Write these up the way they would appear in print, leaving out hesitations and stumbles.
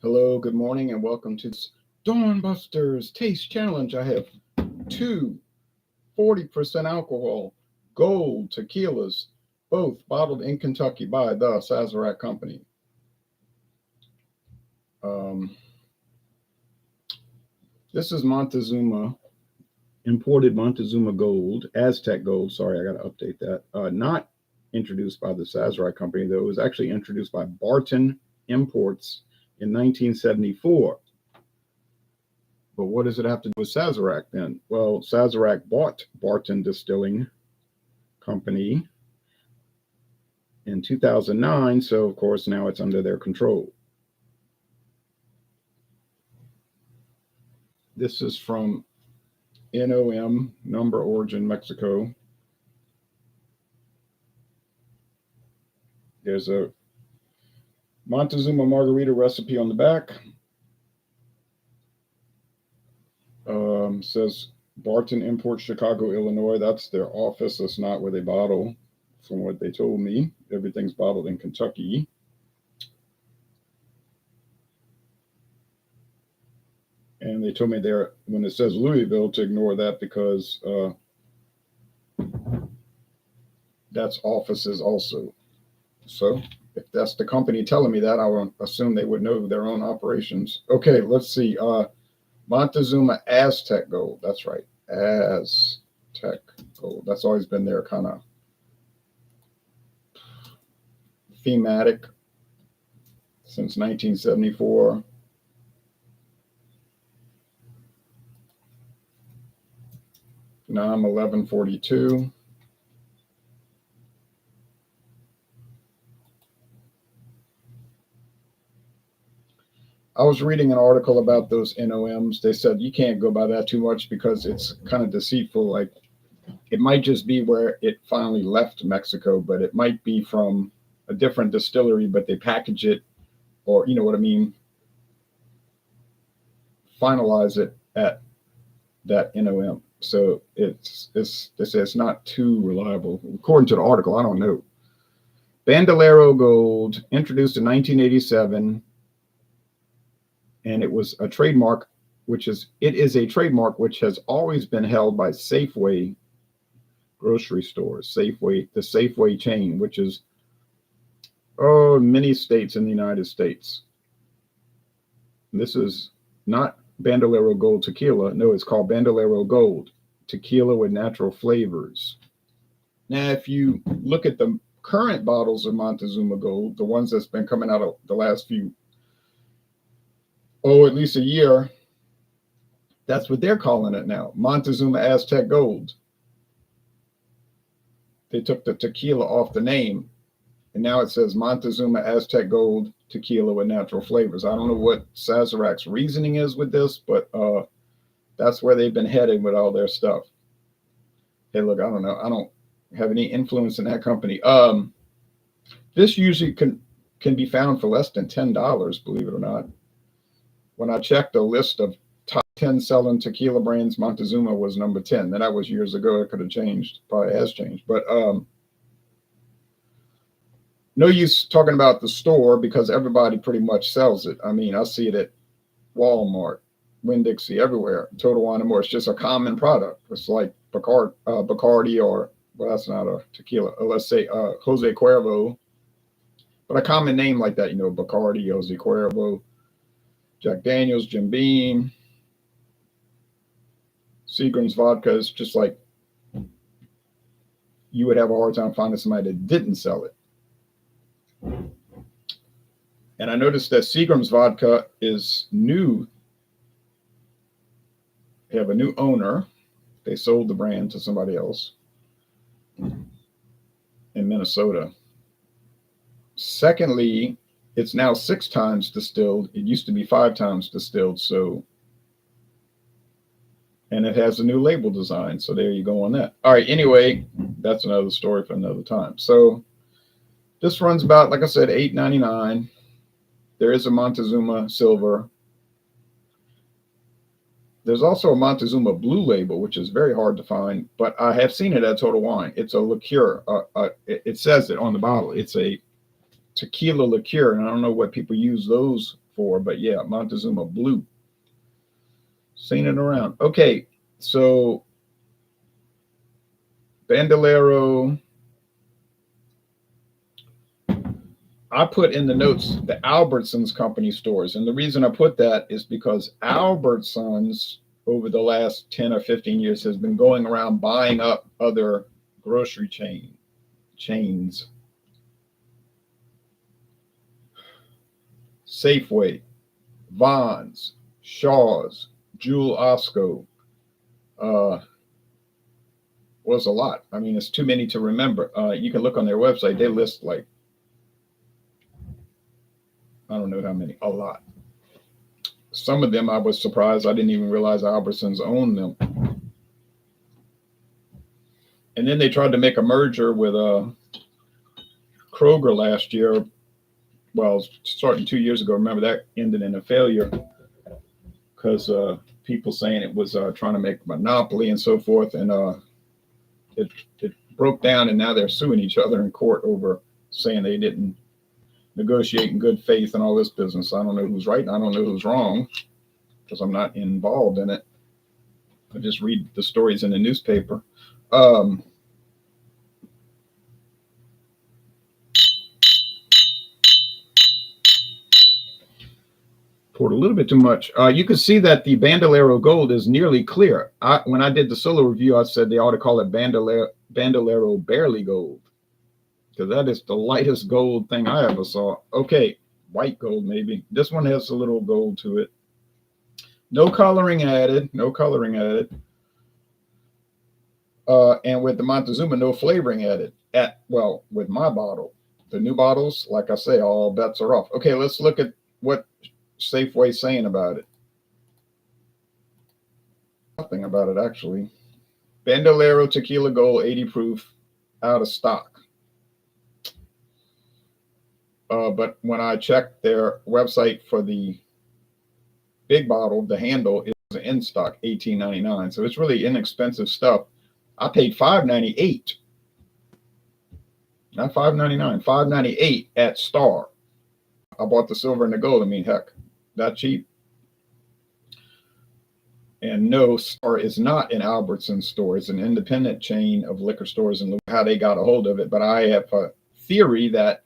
Hello, good morning, and welcome to this Dawn Busters Taste Challenge. I have two 40% alcohol gold tequilas, both bottled in Kentucky by the Sazerac Company. This is Montezuma, imported Montezuma Gold, Aztec Gold. Sorry, I got to update that. Not introduced by the Sazerac Company, though. It was actually introduced by Barton Imports in 1974. But what does it have to do with Sazerac then? Well, Sazerac bought Barton Distilling Company in 2009, so of course now it's under their control. This is from NOM, number origin Mexico. There's a Montezuma margarita recipe on the back. Says Barton Imports, Chicago, Illinois. That's their office. That's not where they bottle, from what they told me. Everything's bottled in Kentucky. And they told me there, when it says Louisville, to ignore that because that's offices also. So if that's the company telling me that, I will assume they would know their own operations. Okay, let's see. Montezuma Aztec Gold. That's right. Aztec Gold. That's always been their kind of thematic since 1974. Now I'm 1142. I was reading an article about those NOMs. They said you can't go by that too much because it's kind of deceitful. Like it might just be where it finally left Mexico, but it might be from a different distillery, but they package it, or you know what I mean, finalize it at that NOM. So they say it's not too reliable. According to the article, I don't know. Bandolero Gold, introduced in 1987. And it was a trademark, it is a trademark which has always been held by Safeway grocery stores, the Safeway chain, which is many states in the United States. And this is not Bandolero Gold tequila. No, it's called Bandolero Gold, tequila with natural flavors. Now, if you look at the current bottles of Montezuma Gold, the ones that's been coming out of the last few at least a year, that's what they're calling it now, Montezuma Aztec Gold. They took the tequila off the name, and now it says Montezuma Aztec Gold tequila with natural flavors. I don't know what Sazerac's reasoning is with this, but that's where they've been headed with all their stuff. Hey, look, I don't know. I don't have any influence in that company. This usually can be found for less than $10, believe it or not. When I checked the list of top 10 selling tequila brands, Montezuma was number 10. That was years ago. It could have changed. Probably has changed. But no use talking about the store because everybody pretty much sells it. I mean, I see it at Walmart, Winn-Dixie, everywhere. Total Wine & More. It's just a common product. It's like Bacardi or, well, that's not a tequila. Let's say Jose Cuervo. But a common name like that, Bacardi, Jose Cuervo, Jack Daniels, Jim Beam, Seagram's vodka is just like you would have a hard time finding somebody that didn't sell it. And I noticed that Seagram's vodka is new. They have a new owner. They sold the brand to somebody else in Minnesota. Secondly, it's now 6 times distilled. It used to be 5 times distilled. And it has a new label design. So there you go on that. All right. Anyway, that's another story for another time. So this runs about, like I said, $8.99. There is a Montezuma Silver. There's also a Montezuma Blue label, which is very hard to find, but I have seen it at Total Wine. It's a liqueur. It says it on the bottle. It's a tequila liqueur, and I don't know what people use those for, but yeah, Montezuma Blue. Seen it around. Okay, so Bandolero. I put in the notes the Albertsons Company stores, and the reason I put that is because Albertsons over the last 10 or 15 years has been going around buying up other grocery chains. Safeway, Vons, Shaw's, Jewel Osco, was a lot. I mean, it's too many to remember. You can look on their website. They list like, I don't know how many, a lot. Some of them I was surprised. I didn't even realize Albertsons owned them. And then they tried to make a merger with Kroger last year. Well, starting 2 years ago. Remember, that ended in a failure because people saying it was trying to make a monopoly and so forth. And it broke down, and now they're suing each other in court over saying they didn't negotiate in good faith and all this business. I don't know who's right and I don't know who's wrong because I'm not involved in it. I just read the stories in the newspaper. Poured a little bit too much. You can see that the Bandolero Gold is nearly clear. When I did the solo review, I said they ought to call it Bandolero Barely Gold, because that is the lightest gold thing I ever saw. Okay, white gold maybe. This one has a little gold to it. No coloring added. No coloring added. And with the Montezuma, no flavoring added. Well, with my bottle. The new bottles, like I say, all bets are off. Okay, let's look at what Safeway's saying about it. Nothing about it, actually. Bandolero Tequila Gold 80 proof, out of stock. But when I checked their website for the big bottle, the handle is in stock, $18.99. So it's really inexpensive stuff. I paid $5.98, not $5.99, $5.98 at Star. I bought the silver and the gold. I mean, heck, that cheap. And no, Star is not an Albertsons store. It's an independent chain of liquor stores, and look how they got a hold of it. But I have a theory that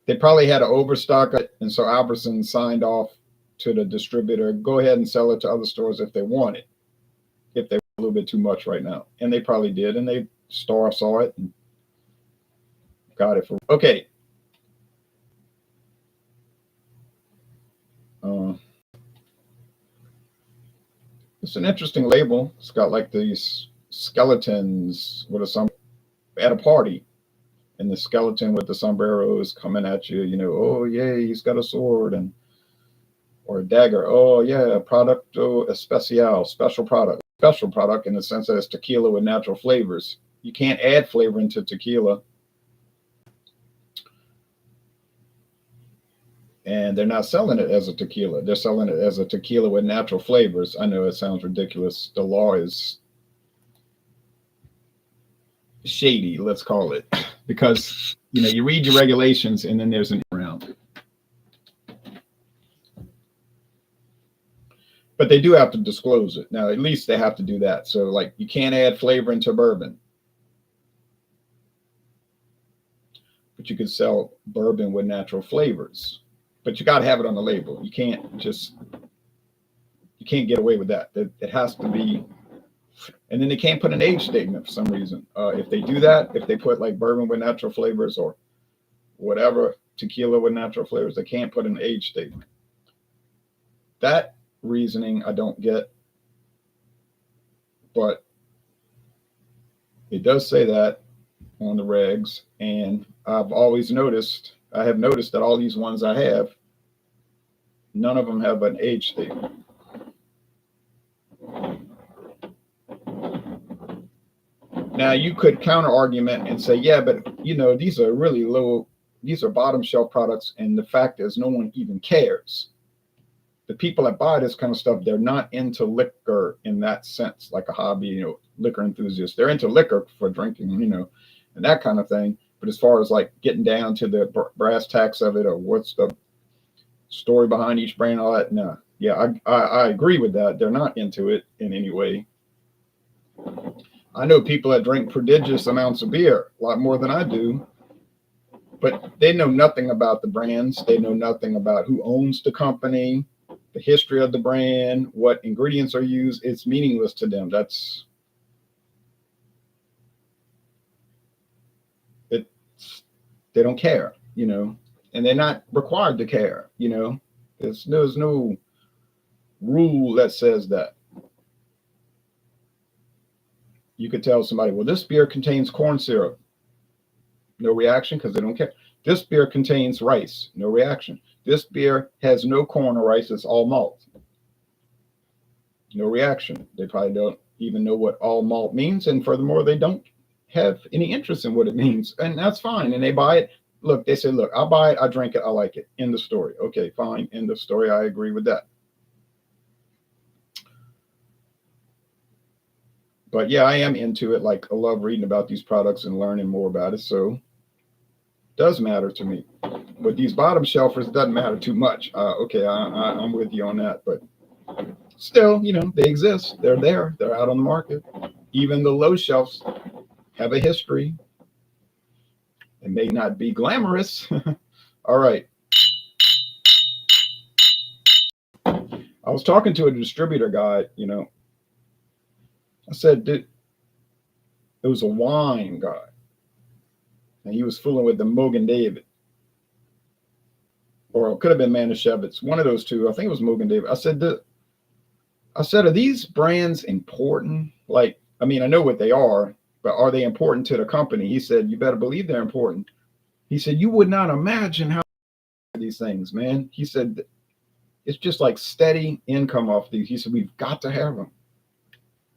they probably had to overstock it, and so Albertsons signed off to the distributor, go ahead and sell it to other stores if they want it, if they want a little bit too much right now. And they probably did, and Star saw it and got it for, okay. It's an interesting label. It's got like these skeletons with at a party, and the skeleton with the sombrero is coming at you, you know, oh yeah, he's got a sword, and or a dagger. Oh yeah, producto especial, special product in the sense that it's tequila with natural flavors. You can't add flavor into tequila. And they're not selling it as a tequila. They're selling it as a tequila with natural flavors. I know it sounds ridiculous. The law is shady, let's call it, because, you know, you read your regulations and then there's an around. But they do have to disclose it. Now, at least they have to do that. So, like, you can't add flavor into bourbon, but you can sell bourbon with natural flavors. But you got to have it on the label. You can't get away with that. It has to be, and then they can't put an age statement for some reason. If they do that, if they put like bourbon with natural flavors or whatever, tequila with natural flavors, they can't put an age statement. That reasoning I don't get, but it does say that on the regs, and I have noticed that all these ones I have, none of them have an age statement. Now you could counter argument and say, yeah, but you know, these are really low, these are bottom shelf products, and the fact is no one even cares. The people that buy this kind of stuff, they're not into liquor in that sense, like a hobby, you know, liquor enthusiast. They're into liquor for drinking, you know, and that kind of thing. But as far as like getting down to the brass tacks of it, or what's the story behind each brand, all that. No, yeah, I agree with that. They're not into it in any way. I know people that drink prodigious amounts of beer, a lot more than I do, but they know nothing about the brands. They know nothing about who owns the company, the history of the brand, what ingredients are used. It's meaningless to them. They don't care, and they're not required to care, There's no rule that says that. You could tell somebody, well, this beer contains corn syrup. No reaction because they don't care. This beer contains rice. No reaction. This beer has no corn or rice. It's all malt. No reaction. They probably don't even know what all malt means. And furthermore, they don't have any interest in what it means. And that's fine. And they buy it. Look, they say, look, I'll buy it. I drink it. I like it. End of story. Okay, fine. End of story. I agree with that. But yeah, I am into it. Like, I love reading about these products and learning more about it. So it does matter to me. With these bottom shelfers, it doesn't matter too much. Okay, I'm with you on that. But still, they exist. They're there. They're out on the market. Even the low shelves have a history. It may not be glamorous. All right. I was talking to a distributor guy, I said, it was a wine guy. And he was fooling with the Mogen David. Or it could have been Manischewitz. One of those two. I think it was Mogen David. I said, are these brands important? Like, I mean, I know what they are, but are they important to the company? He said, you better believe they're important. He said, you would not imagine how these things, man. He said, it's just like steady income off these. He said, we've got to have them.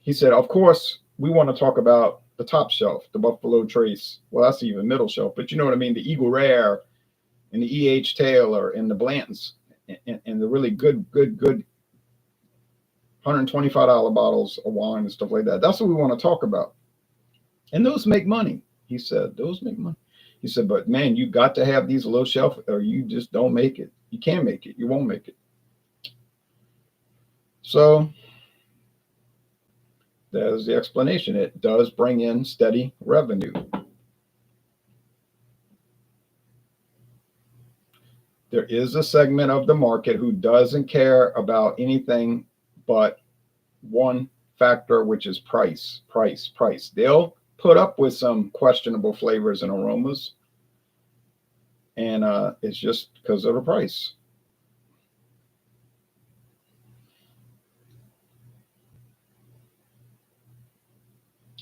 He said, of course, we want to talk about the top shelf, the Buffalo Trace. Well, that's even middle shelf, but you know what I mean? The Eagle Rare and the E.H. Taylor and the Blantons and the really good $125 bottles of wine and stuff like that. That's what we want to talk about. And those make money. He said, those make money. He said, but man, you got to have these low shelf or you just don't make it. You can't make it. You won't make it. So there's the explanation. It does bring in steady revenue. There is a segment of the market who doesn't care about anything but one factor, which is price. They'll put up with some questionable flavors and aromas, and it's just because of the price.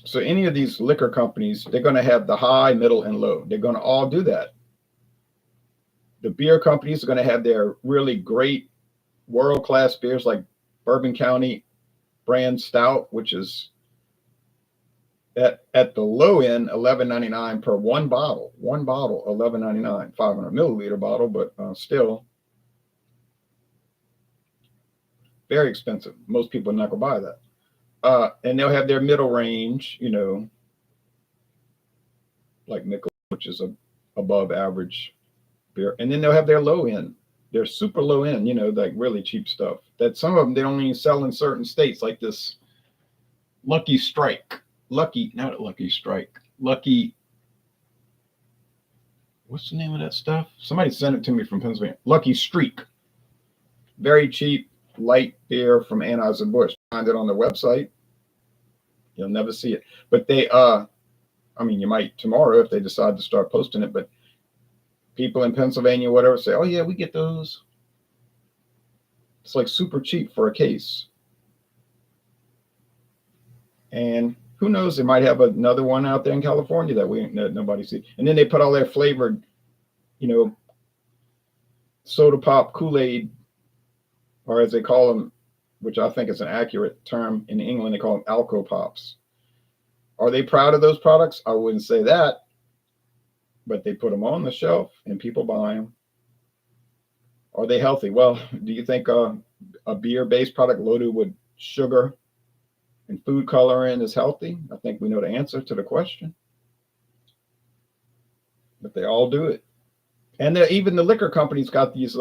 So any of these liquor companies, they're going to have the high, middle, and low. They're going to all do that. The beer companies are going to have their really great world-class beers like Bourbon County brand stout, which is at the low end, $11.99 per one bottle. One bottle, $11.99, 500 milliliter bottle, but still very expensive. Most people are not going to buy that. And they'll have their middle range, like Michelob, which is above average beer. And then they'll have their low end. They're super low end, like really cheap stuff. That some of them they only sell in certain states, like this Lucky Strike. Not Lucky Strike. Lucky. What's the name of that stuff? Somebody sent it to me from Pennsylvania. Lucky Streak. Very cheap, light beer from Anheuser-Busch. Find it on their website. You'll never see it. But they, you might tomorrow if they decide to start posting it, but people in Pennsylvania, whatever, say, oh yeah, we get those. It's like super cheap for a case. And who knows, they might have another one out there in California that nobody sees. And then they put all their flavored, soda pop, Kool-Aid, or as they call them, which I think is an accurate term in England, they call them Alco Pops. Are they proud of those products? I wouldn't say that, but they put them on the shelf and people buy them. Are they healthy? Well, do you think a beer-based product loaded with sugar and food coloring is healthy? I think we know the answer to the question. But they all do it. And even the liquor companies got these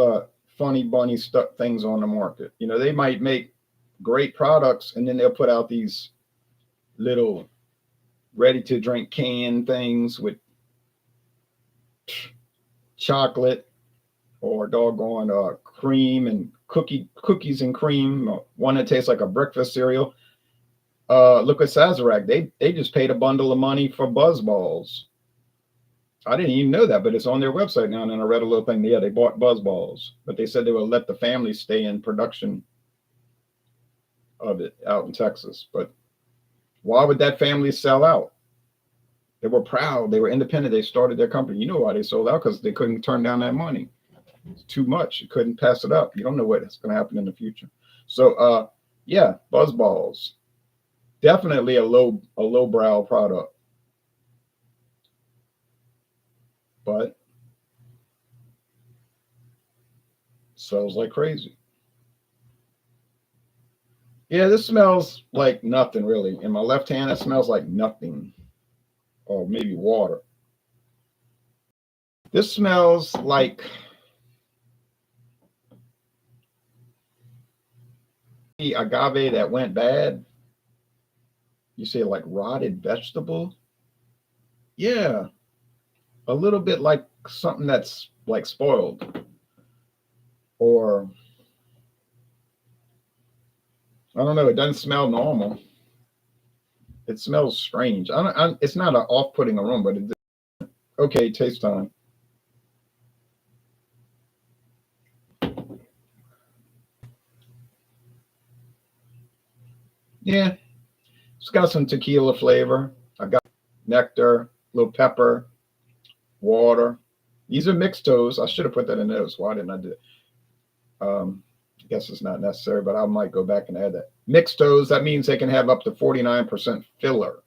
funny bunny stuff things on the market. You know, they might make great products and then they'll put out these little ready to drink can things with chocolate or doggone cream and cookies and cream. One that tastes like a breakfast cereal. Look at Sazerac. They just paid a bundle of money for Buzz Balls. I didn't even know that, but it's on their website now. And then I read a little thing. Yeah, they bought Buzz Balls, but they said they would let the family stay in production of it out in Texas. But why would that family sell out? They were proud. They were independent. They started their company. You know why they sold out? Because they couldn't turn down that money. It's too much. You couldn't pass it up. You don't know what's going to happen in the future. So, yeah, Buzz Balls. Definitely a lowbrow product. But sells like crazy. Yeah, this smells like nothing really. In my left hand, it smells like nothing. Or maybe water. This smells like the agave that went bad. You say like rotted vegetable? Yeah, a little bit like something that's like spoiled. Or I don't know. It doesn't smell normal. It smells strange. It's not an off-putting aroma, but it. Okay, taste time. Yeah, it's got some tequila flavor. I got nectar, a little pepper, water. These are mixtos. I should have put that in those. Why didn't I do it? I guess it's not necessary, but I might go back and add that. Mixtos, that means they can have up to 49% filler.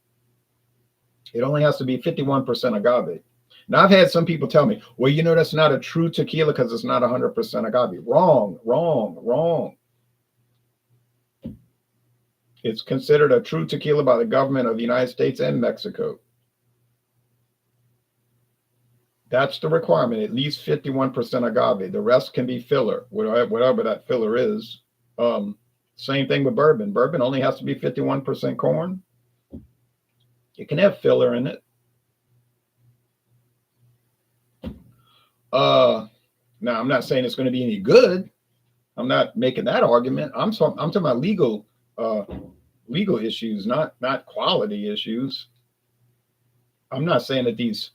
It only has to be 51% agave. Now, I've had some people tell me, well, you know, that's not a true tequila because it's not 100% agave. Wrong, wrong, wrong. It's considered a true tequila by the government of the United States and Mexico. That's the requirement, at least 51% agave. The rest can be filler, whatever that filler is. Same thing with bourbon. Bourbon only has to be 51% corn. It can have filler in it. Now, I'm not saying it's going to be any good. I'm not making that argument. I'm talking about legal issues, not quality issues. I'm not saying that these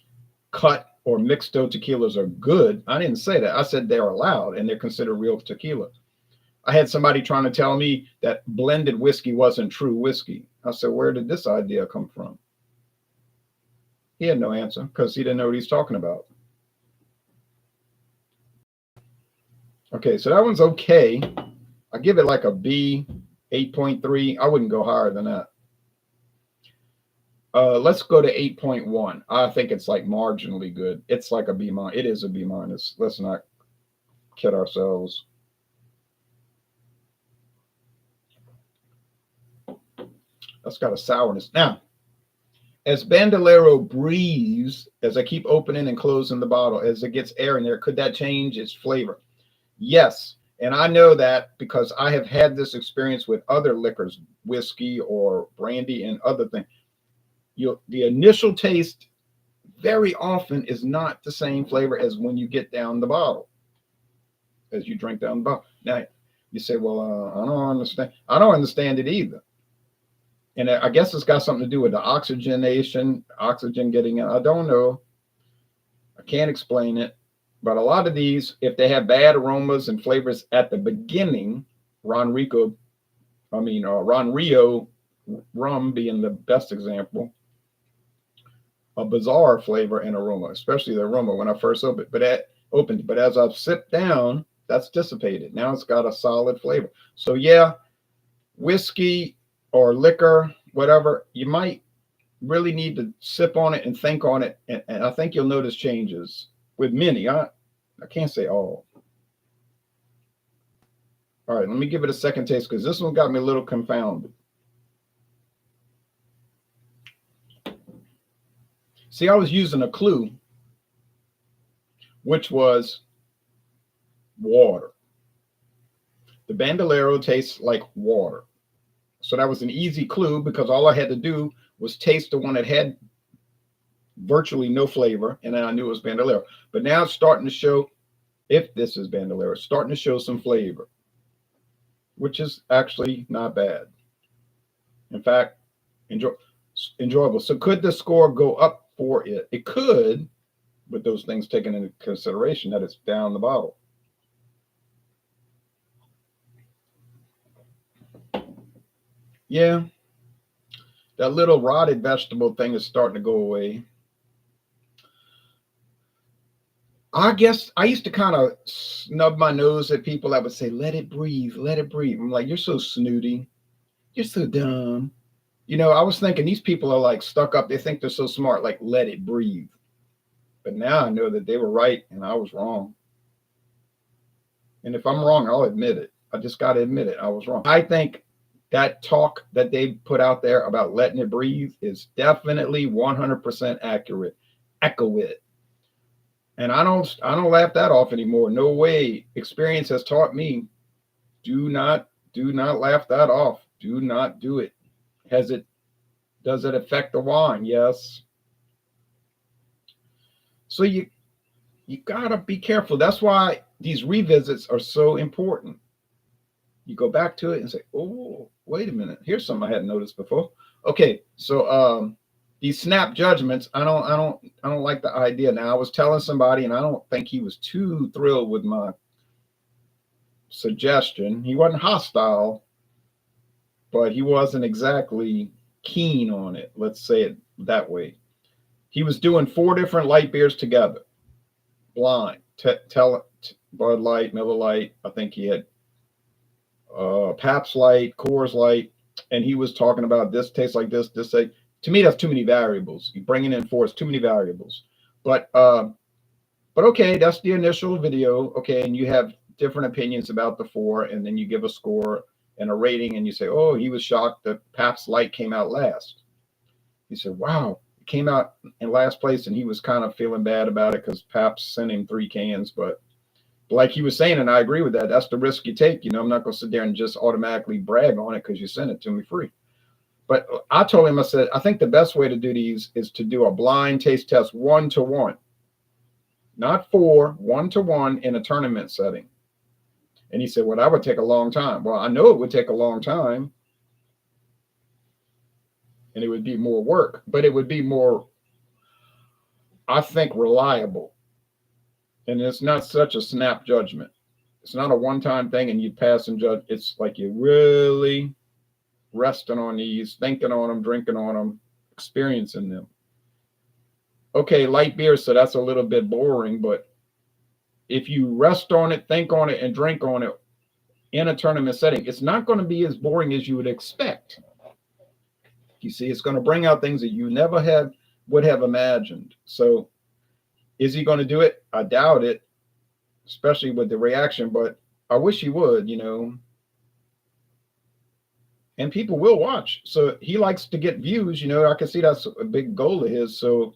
cut or mixto tequilas are good. I didn't say that. I said they're allowed and they're considered real tequila. I had somebody trying to tell me that blended whiskey wasn't true whiskey. I said, where did this idea come from? He had no answer because he didn't know what he's talking about. Okay, so that one's okay. I give it like a B, 8.3. I wouldn't go higher than that. Let's go to 8.1. I think it's like marginally good. It's like a B minus. It is a B minus. Let's not kid ourselves. That's got a sourness. Now, as Bandolero breathes, as I keep opening and closing the bottle, as it gets air in there, could that change its flavor? Yes. And I know that because I have had this experience with other liquors, whiskey or brandy and other things. The initial taste very often is not the same flavor as when you get down the bottle, as you drink down the bottle. Now, you say, well, I don't understand. I don't understand it either. And I guess it's got something to do with the oxygen getting in. I don't know. I can't explain it. But a lot of these, if they have bad aromas and flavors at the beginning, Ron Rio rum being the best example, a bizarre flavor and aroma, especially the aroma when I first opened. But as I've sipped down, that's dissipated. Now it's got a solid flavor. So yeah, whiskey or liquor, whatever, you might really need to sip on it and think on it. And I think you'll notice changes with many. I can't say all. All right, let me give it a second taste because this one got me a little confounded. See, I was using a clue, which was water. The Bandolero tastes like water. So that was an easy clue because all I had to do was taste the one that had virtually no flavor, and then I knew it was Bandolero. But now it's starting to show, if this is Bandolero, it's starting to show some flavor, which is actually not bad. In fact, enjoyable. So could the score go up for it? It could, with those things taken into consideration, that it's down the bottle. Yeah, that little rotted vegetable thing is starting to go away. I guess I used to kind of snub my nose at people that would say, let it breathe, let it breathe. I'm like, you're so snooty. You're so dumb. You know, I was thinking these people are like stuck up. They think they're so smart, like, let it breathe. But now I know that they were right and I was wrong. And if I'm wrong, I'll admit it. I just got to admit it. I was wrong. I think that talk that they put out there about letting it breathe is definitely 100% accurate. Echo it. And I don't laugh that off anymore. No way. Experience has taught me, do not laugh that off. Do not do it. Does it affect the wine? Yes. So you gotta be careful. That's why these revisits are so important. You go back to it and say, oh, wait a minute. Here's something I hadn't noticed before. Okay, so these snap judgments, I don't like the idea. Now, I was telling somebody, and I don't think he was too thrilled with my suggestion. He wasn't hostile, but he wasn't exactly keen on it. Let's say it that way. He was doing 4 different light beers together, blind. Bud Light, Miller Light. I think he had Pabst Light, Coors Light, and he was talking about this tastes like this. This say, to me, that's too many variables. You bringing in 4 is too many variables. But okay, that's the initial video. Okay, and you have different opinions about the 4, and then you give a score and a rating, and you say, oh, he was shocked that Pabst Light came out last. He said, wow, it came out in last place, and he was kind of feeling bad about it because Pabst sent him 3 cans. But like he was saying, and I agree with that, that's the risk you take. You know, I'm not going to sit there and just automatically brag on it because you sent it to me free. But I told him, I said, I think the best way to do these is to do a blind taste test 1-to-1, not 4, 1-to-1 in a tournament setting. And he said, well, that would take a long time. Well, I know it would take a long time, and it would be more work, but it would be more, I think, reliable. And it's not such a snap judgment. It's not a one-time thing and you pass and judge. It's like you're really resting on these, thinking on them, drinking on them, experiencing them. Okay, light beer, so that's a little bit boring, but if you rest on it, think on it, and drink on it in a tournament setting, it's not going to be as boring as you would expect. You see, it's going to bring out things that you never would have imagined. So is he going to do it? I doubt it, especially with the reaction, but I wish he would, you know. And people will watch. So he likes to get views, you know. I can see that's a big goal of his. So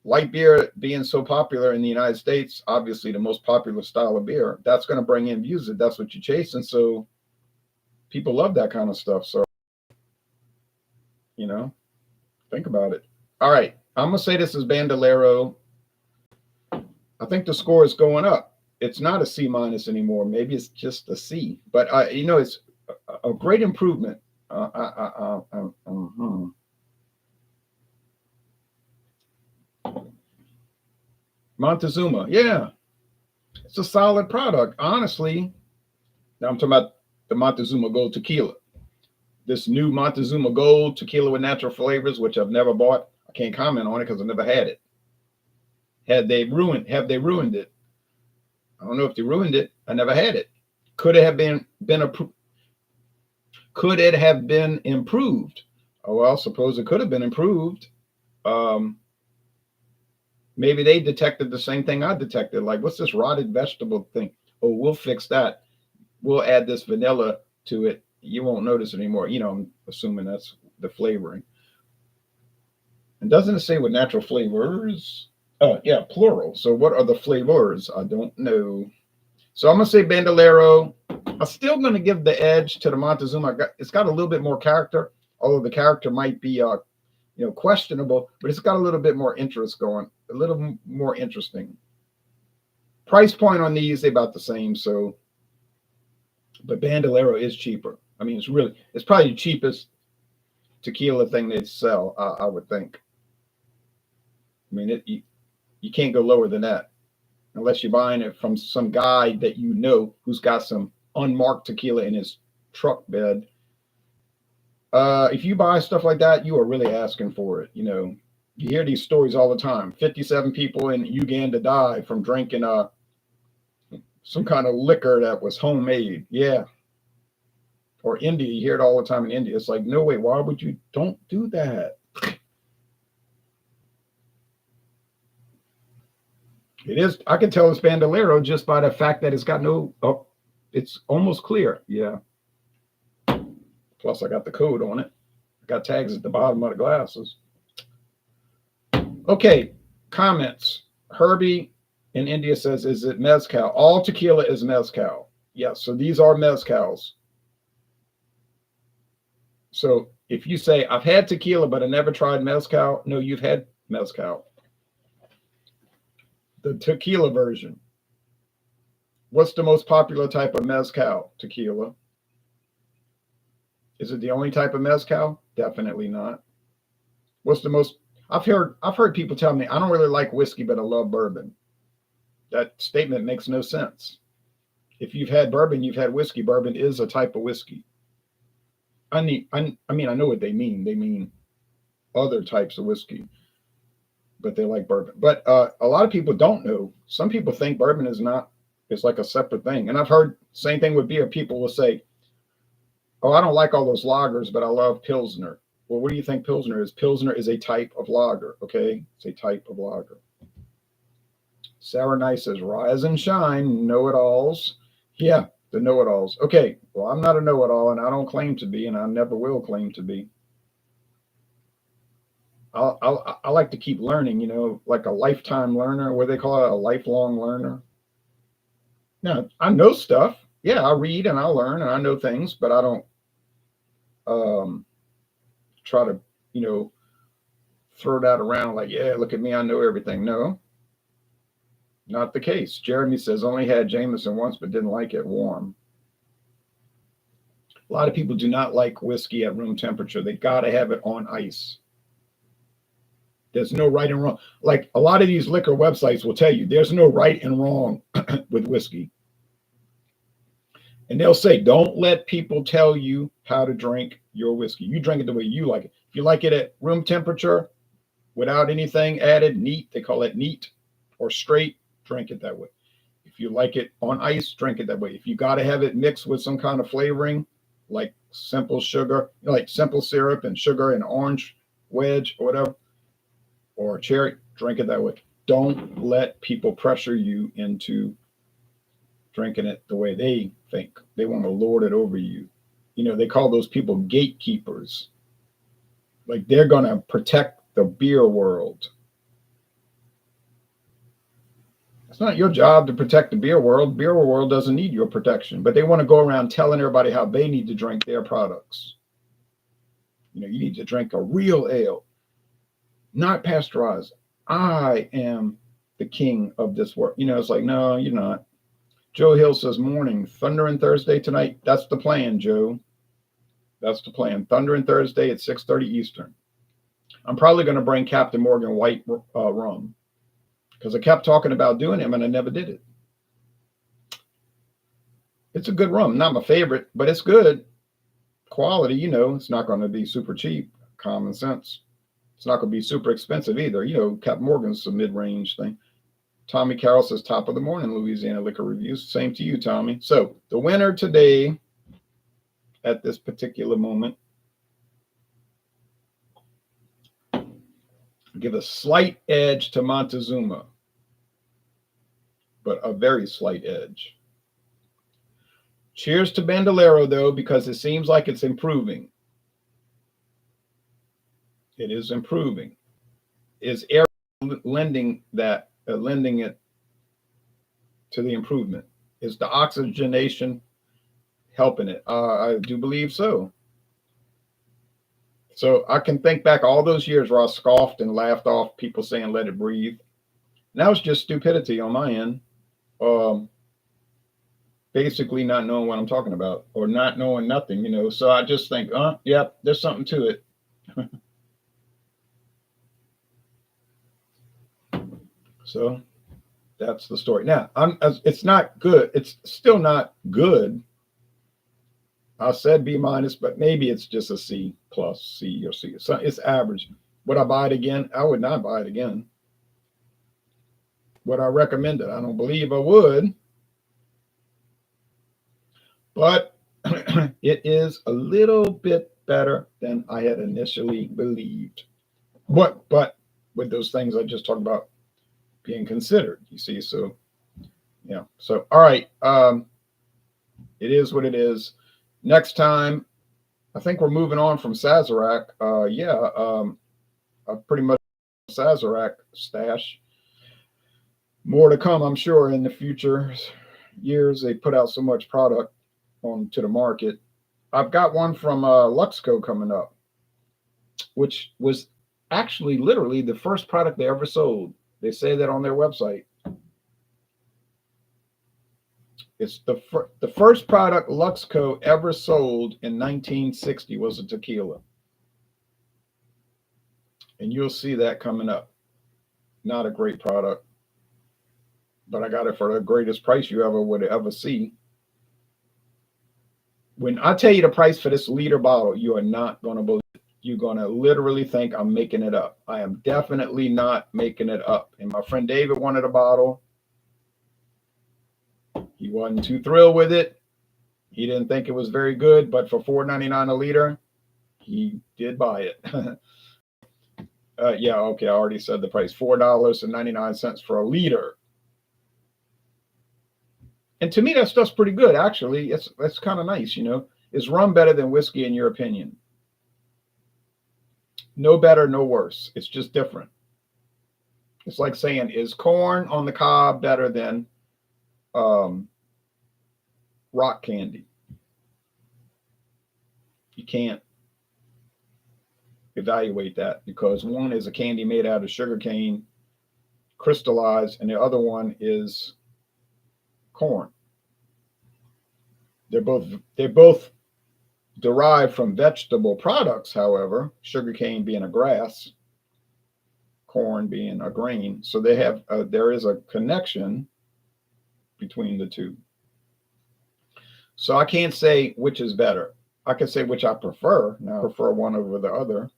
light beer being so popular in the United States, obviously the most popular style of beer, that's going to bring in views if that's what you're chasing. So people love that kind of stuff. So, you know, think about it. All right. I'm going to say this is Bandolero. I think the score is going up. It's not a C- anymore. Maybe it's just a C. But, you know, it's a great improvement. Montezuma, yeah. It's a solid product, honestly. Now I'm talking about the Montezuma Gold tequila. This new Montezuma Gold tequila with natural flavors, which I've never bought. I can't comment on it because I never had it. Have they ruined it? I don't know if they ruined it. I never had it. Could it have been approved? Could it have been improved? Oh, well, suppose it could have been improved. Maybe they detected the same thing I detected. Like, what's this rotted vegetable thing? Oh, we'll fix that. We'll add this vanilla to it. You won't notice it anymore. You know, I'm assuming that's the flavoring. And doesn't it say with natural flavors? Oh, yeah, plural. So what are the flavors? I don't know. So I'm going to say Bandolero. I'm still going to give the edge to the Montezuma. It's got a little bit more character, although the character might be, questionable, but it's got a little bit more interest going, a little more interesting. Price point on these, they're about the same. So, but Bandolero is cheaper. I mean, it's probably the cheapest tequila thing they sell, I would think. I mean, you can't go lower than that unless you're buying it from some guy that you know who's got some unmarked tequila in his truck bed. If you buy stuff like that, you are really asking for it. You hear these stories all the time. 57 people in Uganda died from drinking some kind of liquor that was homemade. Yeah. Or India, you hear it all the time in India. It's like, no way, why would you? Don't do that. It is, I can tell it's Bandolero just by the fact that it's got it's almost clear. Yeah. Plus I got the code on it. I got tags at the bottom of the glasses. Okay, comments. Herbie in India says, is it mezcal? All tequila is mezcal. Yes, so these are mezcals. So if you say, I've had tequila, but I never tried mezcal, no, you've had mezcal. The tequila version. What's the most popular type of mezcal? Tequila. Is it the only type of mezcal? Definitely not. What's the most? I've heard people tell me, I don't really like whiskey, but I love bourbon. That statement makes no sense. If you've had bourbon, you've had whiskey. Bourbon is a type of whiskey. I mean, I know what they mean. They mean other types of whiskey, but they like bourbon. But a lot of people don't know. Some people think bourbon is like a separate thing. And I've heard same thing with beer. People will say, oh, I don't like all those lagers, but I love Pilsner. Well, what do you think Pilsner is? Pilsner is a type of lager, okay? It's a type of lager. Sarah Nice says, rise and shine, know-it-alls. Yeah, the know-it-alls. Okay, well, I'm not a know-it-all, and I don't claim to be, and I never will claim to be. I like to keep learning, like a lifetime learner, what they call it, a lifelong learner. Now, I know stuff. Yeah, I read and I learn and I know things, but I don't try to, throw that around like, yeah, look at me, I know everything. No, not the case. Jeremy says, only had Jameson once, but didn't like it warm. A lot of people do not like whiskey at room temperature. They got to have it on ice. There's no right and wrong. Like a lot of these liquor websites will tell you, there's no right and wrong with whiskey. And they'll say, don't let people tell you how to drink your whiskey. You drink it the way you like it. If you like it at room temperature without anything added, neat, they call it neat, or straight, drink it that way. If you like it on ice, drink it that way. If you got to have it mixed with some kind of flavoring, like simple sugar, like simple syrup and sugar and orange wedge or whatever, or cherry, drink it that way. Don't let people pressure you into drinking it the way they think. They want to lord it over you. They call those people gatekeepers. Like they're going to protect the beer world. It's not your job to protect the beer world. Beer world doesn't need your protection, but they want to go around telling everybody how they need to drink their products. You need to drink a real ale, not pasteurized. I am the king of this world. It's like, no, you're not. Joe Hill says, morning, Thunder and Thursday tonight. That's the plan, Joe. That's the plan. Thunder and Thursday at 6:30 Eastern. I'm probably going to bring Captain Morgan white rum because I kept talking about doing him and I never did it. It's a good rum. Not my favorite, but it's good. Quality, it's not going to be super cheap. Common sense. It's not going to be super expensive either. Captain Morgan's a mid-range thing. Tommy Carroll says, top of the morning, Louisiana Liquor Reviews. Same to you, Tommy. So the winner today at this particular moment, give a slight edge to Montezuma, but a very slight edge. Cheers to Bandolero, though, because it seems like it's improving. It is improving. Is Eric lending it to the improvement? Is the oxygenation helping it? I do believe so. So I can think back all those years where I scoffed and laughed off people saying let it breathe. Now it's just stupidity on my end. Um, Basically not knowing what I'm talking about or not knowing nothing, you know. So I just think, yep, there's something to it. So that's the story. Now, it's not good. It's still not good. I said B minus, but maybe it's just a C plus, C or C. So it's average. Would I buy it again? I would not buy it again. Would I recommend it? I don't believe I would. But it is a little bit better than I had initially believed. But with those things I just talked about being considered, you see. So yeah. So all right. It is what it is. Next time, I think we're moving on from Sazerac. Pretty much Sazerac stash. More to come, I'm sure, in the future years. They put out so much product onto the market. I've got one from Luxco coming up, which was actually literally the first product they ever sold. They say that on their website. It's the first product Luxco ever sold in 1960 was a tequila. And you'll see that coming up. Not a great product, but I got it for the greatest price you ever would ever see. When I tell you the price for this liter bottle, you are not going to believe it. You're going to literally think I'm making it up. I am definitely not making it up. And my friend David wanted a bottle. He wasn't too thrilled with it. He didn't think it was very good, but for $4.99 a liter, he did buy it. Yeah, okay, I already said the price. $4.99 for a liter. And to me, that stuff's pretty good, actually. It's kind of nice, you know. Is rum better than whiskey, in your opinion? No better, no worse. It's just different. It's like saying, is corn on the cob better than rock candy? You can't evaluate that because one is a candy made out of sugar cane, crystallized, and the other one is corn. They're both derived from vegetable products, however, sugarcane being a grass, corn being a grain. So they have there is a connection between the two. So I can't say which is better. I can say which I prefer. Now I prefer one over the other.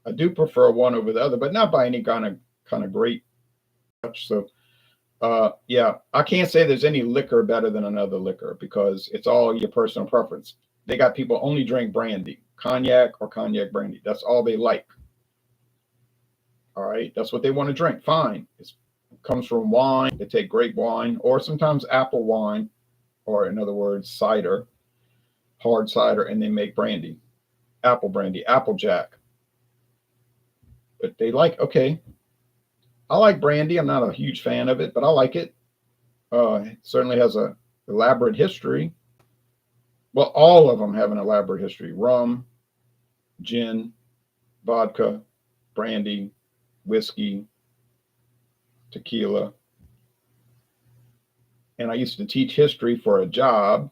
I do prefer one over the other, but not by any kind of great touch. So yeah, I can't say there's any liquor better than another liquor because it's all your personal preference. They got people only drink brandy, cognac or cognac brandy. That's all they like. All right, that's what they want to drink. Fine. It comes from wine. They take grape wine or sometimes apple wine, or in other words, cider, hard cider, and they make brandy, Applejack. But they like, okay, I like brandy. I'm not a huge fan of it, but I like it. It certainly has a elaborate history. Well, all of them have an elaborate history. Rum, gin, vodka, brandy, whiskey, tequila. And I used to teach history for a job.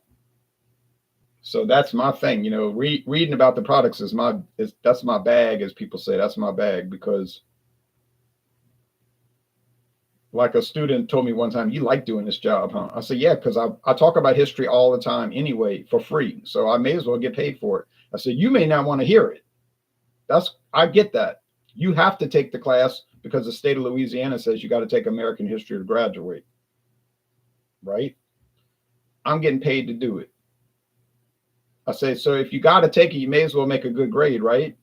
So that's my thing, you know, reading about the products that's my bag, as people say. That's my bag because like a student told me one time, you like doing this job, huh? I said, yeah, because I talk about history all the time anyway for free. So I may as well get paid for it. I said, you may not want to hear it. I get that. You have to take the class because the state of Louisiana says you got to take American history to graduate. Right? I'm getting paid to do it. I say, so if you got to take it, you may as well make a good grade, right?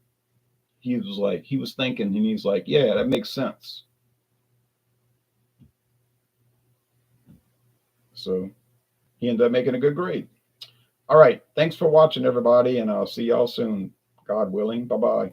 He was thinking, and he's like, yeah, that makes sense. So he ended up making a good grade. All right. Thanks for watching, everybody, and I'll see y'all soon. God willing. Bye-bye.